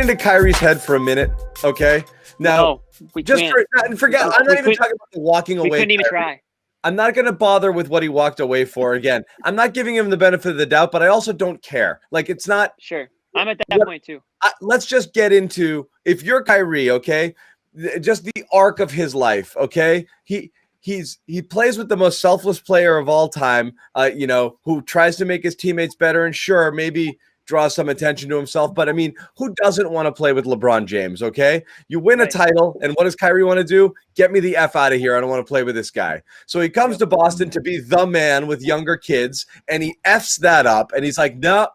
into Kyrie's head for a minute, okay? Now, we just can't. forget. I'm not even talking about the walking away. We couldn't even Kyrie. try. I'm not going to bother with what he walked away for. Again, I'm not giving him the benefit of the doubt, but I also don't care. Like, it's not. Sure. I'm at that point too. Let's just get into, if you're Kyrie, okay, just the arc of his life, okay? He plays with the most selfless player of all time, who tries to make his teammates better, and sure, maybe draws some attention to himself. But I mean, who doesn't want to play with LeBron James? Okay, you win a title, and what does Kyrie want to do? Get me the F out of here. I don't want to play with this guy. So he comes to Boston to be the man with younger kids, and he F's that up, and he's like, no,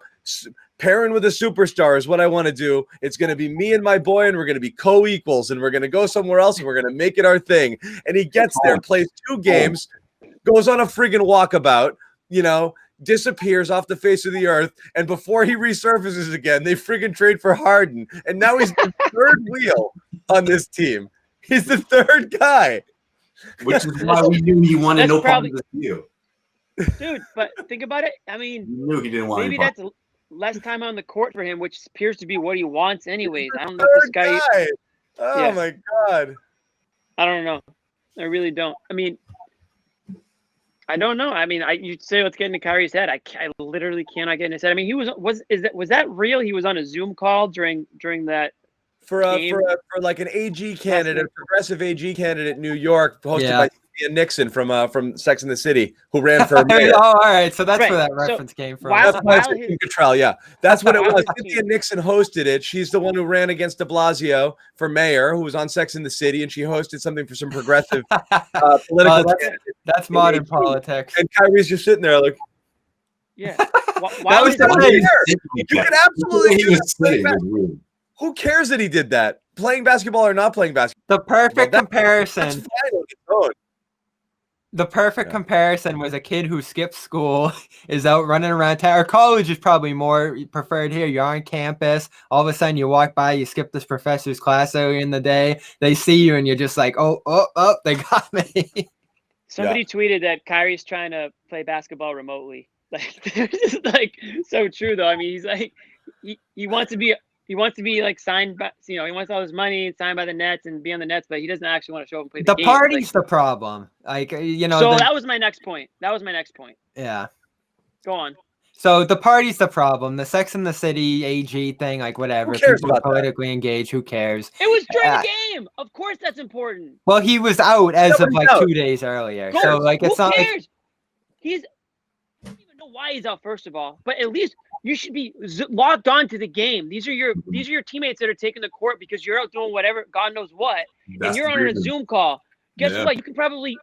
pairing with a superstar is what I want to do. It's going to be me and my boy, and we're going to be co-equals, and we're going to go somewhere else, and we're going to make it our thing. And he gets there, plays 2 games, goes on a friggin' walkabout, disappears off the face of the earth, and before he resurfaces again, they friggin' trade for Harden, and now he's the third wheel on this team. He's the third guy, which is why we knew he wanted no part of this deal, dude. But think about it. I mean, you knew he didn't want. Maybe that's less time on the court for him, which appears to be what he wants, anyways. I don't know if this guy. Oh my god. I don't know. I really don't. I mean. I don't know. I mean, you'd say let's get into Kyrie's head. I literally cannot get in his head. I mean, was that real? He was on a Zoom call during that for like an AG candidate, progressive AG candidate in New York, hosted by Cynthia Nixon from Sex and the City, who ran for mayor. Oh, all right. So that's where that reference came from. That's what it was. Cynthia Nixon hosted it. She's the one who ran against de Blasio for mayor, who was on Sex and the City, and she hosted something for some progressive political. That's modern politics. And Kyrie's just sitting there like, yeah. That was the thing. You can absolutely do that. Who cares that he did that? Playing basketball or not playing basketball? The perfect comparison. That's fine on its own. The perfect comparison was a kid who skips school, is out running around town. Or college is probably more preferred here. You're on campus. All of a sudden, you walk by, you skip this professor's class early in the day. They see you, and you're just like, oh, they got me. Somebody tweeted that Kyrie's trying to play basketball remotely. Like, just like so true though. I mean, he's like, he wants to be like signed by, he wants all his money signed by the Nets and be on the Nets, but he doesn't actually want to show up and play the game. Party's the problem. Like, So that was my next point. Yeah. Go on. So the party's the problem. The Sex and the City AG thing, like whatever. Who cares People about politically engaged. Who caars? It was during the game. Of course, that's important. Well, he was out as of like 2 days earlier. So like, it's not like I don't even know why he's out. First of all, but at least you should be locked on to the game. These are your teammates that are taking the court because you're out doing whatever, God knows what, and you're on a Zoom call. Guess what? You could probably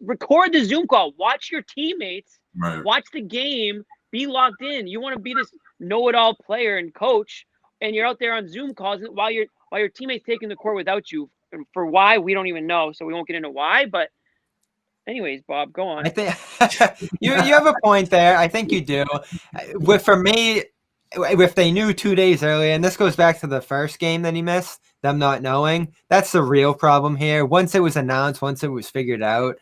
record the Zoom call, watch your teammates, watch the game, be locked in. You want to be this know-it-all player and coach, and you're out there on Zoom calls while your teammates taking the court without you. And for why, we don't even know, so we won't get into why. But anyways, Bob, go on. I think you have a point there. I think you do. For me, if they knew 2 days earlier, and this goes back to the first game that he missed, them not knowing, that's the real problem here. Once it was announced, once it was figured out,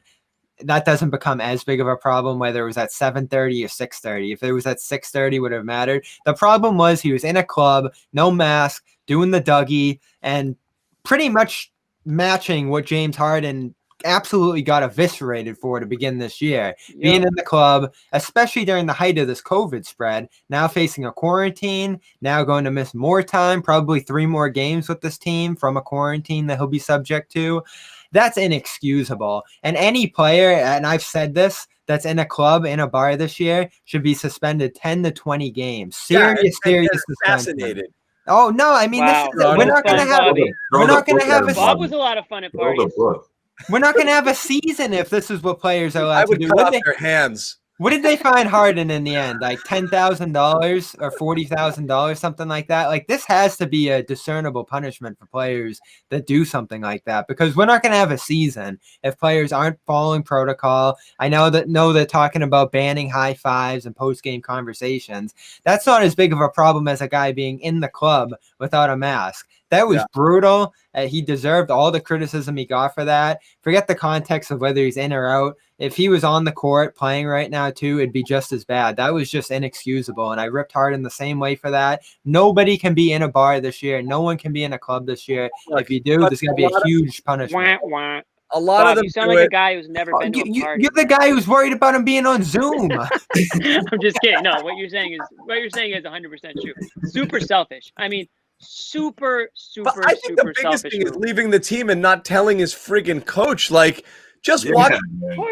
that doesn't become as big of a problem, whether it was at 7:30 or 6:30. If it was at 6:30, would have mattered. The problem was he was in a club, no mask, doing the Dougie, and pretty much matching what James Harden absolutely got eviscerated for to begin this year. Being in the club, especially during the height of this COVID spread, now facing a quarantine, now going to miss more time, probably 3 more games with this team from a quarantine that he'll be subject to. That's inexcusable. And any player, and I've said this, that's in a club, in a bar this year, should be suspended 10 to 20 games. Serious suspension. Oh no! I mean, we're not going to have a. Bob was a lot of fun at parties. We're not going to have a season if this is what players are allowed to do. I would cut off their hands. What did they find Harden in the end? Like $10,000 or $40,000, something like that? Like, this has to be a discernible punishment for players that do something like that, because we're not going to have a season if players aren't following protocol. I know they're talking about banning high fives and post-game conversations. That's not as big of a problem as a guy being in the club without a mask. That was brutal. He deserved all the criticism he got for that. Forget the context of whether he's in or out. If he was on the court playing right now too, it'd be just as bad. That was just inexcusable, and I ripped Harden the same way for that. Nobody can be in a bar this year. No one can be in a club this year. If you do, there's going to be a huge punishment. A lot of them you sound like a guy who's never been to a party. You're the guy who's worried about him being on Zoom. I'm just kidding. No, what you're saying is 100% true. Super selfish. I mean, super I think the biggest thing is leaving the team and not telling his friggin' coach. Like, just watch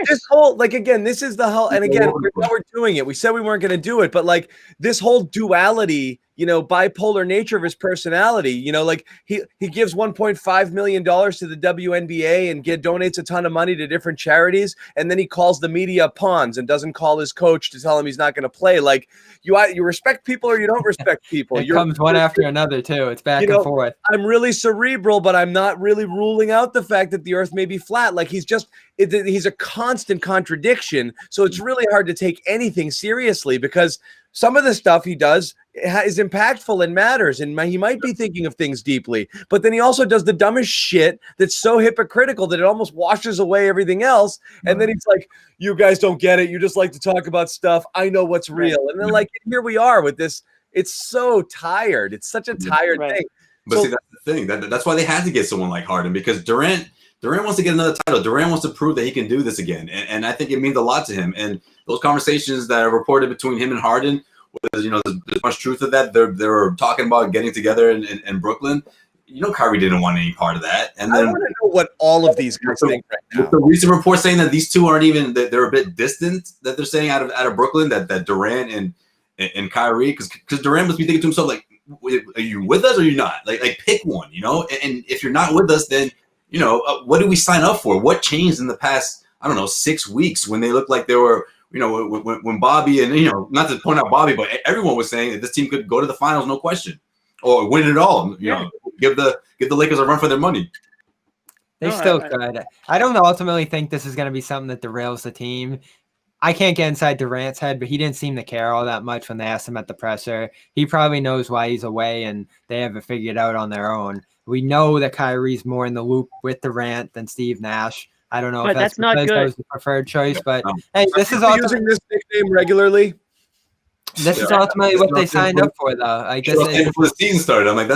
this whole, like, again, this is the whole, and again, we're doing it. We said we weren't going to do it, but like this whole duality, bipolar nature of his personality, like he gives $1.5 million to the WNBA and donates a ton of money to different charities. And then he calls the media pawns and doesn't call his coach to tell him he's not going to play. Like you respect people or you don't respect people. It comes one after another too. It's back and forth. I'm really cerebral, but I'm not really ruling out the fact that the earth may be flat. Like he's a constant contradiction. So it's really hard to take anything seriously because some of the stuff he does is impactful and matters, and he might be thinking of things deeply, but then he also does the dumbest shit that's so hypocritical that it almost washes away everything else. And then he's like, you guys don't get it. You just like to talk about stuff. I know what's real. And then like, here we are with this. It's so tired. It's such a tired thing. But see, that's the thing. That's why they had to get someone like Harden, because Durant wants to get another title. Durant wants to prove that he can do this again. And I think it means a lot to him. And those conversations that are reported between him and Harden, there's much truth to that. They were talking about getting together in Brooklyn. Kyrie didn't want any part of that. And then I want to know what all of these guys think right now. The recent report saying that these two aren't even, that they're a bit distant, that they're saying out of Brooklyn, that Durant and Kyrie, because Durant must be thinking to himself, like, are you with us or are you not? Like pick one, And if you're not with us, then what did we sign up for? What changed in the past, 6 weeks when they looked like they were, when Bobby and, not to point out Bobby, but everyone was saying that this team could go to the finals, no question, or win it all, give the Lakers a run for their money. They still could. I don't ultimately think this is going to be something that derails the team. I can't get inside Durant's head, but he didn't seem to care all that much when they asked him at the presser. He probably knows why he's away, and they have it figured out on their own. We know that Kyrie's more in the loop with Durant than Steve Nash. I don't know if that's because that was the preferred choice, but hey, this is using this nickname regularly. This is ultimately what they signed up for, though. I guess before the season started, I'm like,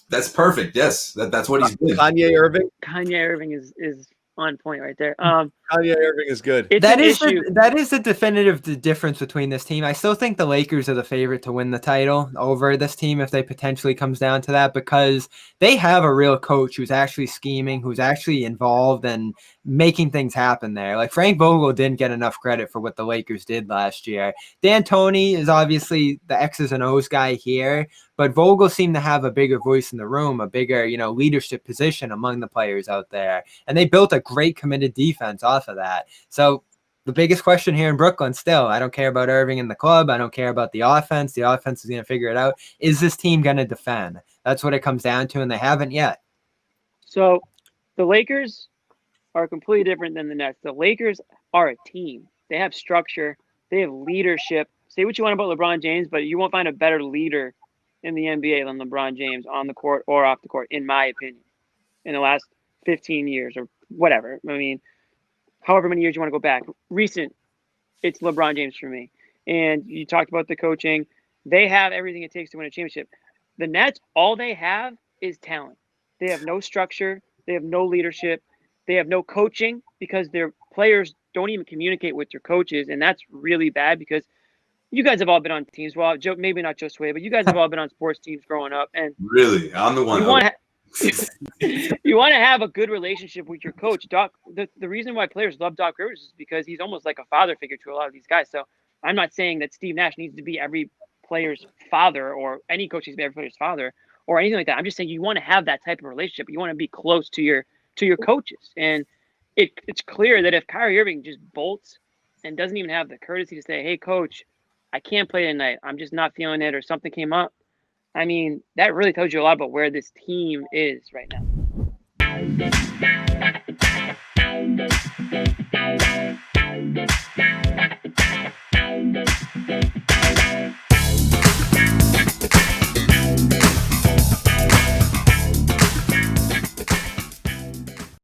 that's perfect. Yes, that's what he's been. Kyrie Irving. Kyrie Irving is on point right there. Kyrie Irving is good. That is the definitive difference between this team. I still think the Lakers are the favorite to win the title over this team if they potentially comes down to that, because they have a real coach who's actually scheming, who's actually involved and making things happen there. Like Frank Vogel didn't get enough credit for what the Lakers did last year. D'Antoni is obviously the X's and O's guy here, but Vogel seemed to have a bigger voice in the room, a bigger, leadership position among the players out there. And they built a great committed defense off of that. So the biggest question here in Brooklyn still, I don't care about Irving in the club. I don't care about the offense. The offense is going to figure it out. Is this team going to defend? That's what it comes down to, and they haven't yet. So the Lakers are completely different than the Nets. The Lakers are a team. They have structure. They have leadership. Say what you want about LeBron James, but you won't find a better leader in the NBA than LeBron James on the court or off the court, in my opinion, in the last 15 years or whatever. I mean, however many years you want to go back. Recent, it's LeBron James for me. And you talked about the coaching. They have everything it takes to win a championship. The Nets, all they have is talent. They have no structure. They have no leadership. They have no coaching because their players don't even communicate with their coaches. And that's really bad because you guys have all been on teams. Well, maybe not just Way, but you guys have all been on sports teams growing up. And really, I'm the one. You want to have a good relationship with your coach. Doc, the reason why players love Doc Rivers is because he's almost like a father figure to a lot of these guys. So I'm not saying that Steve Nash needs to be every player's father or any coach needs to be every player's father or anything like that. I'm just saying you want to have that type of relationship. You want to be close to your coaches. And it's clear that if Kyrie Irving just bolts and doesn't even have the courtesy to say, hey, coach, I can't play tonight. I'm just not feeling it or something came up. I mean, that really tells you a lot about where this team is right now.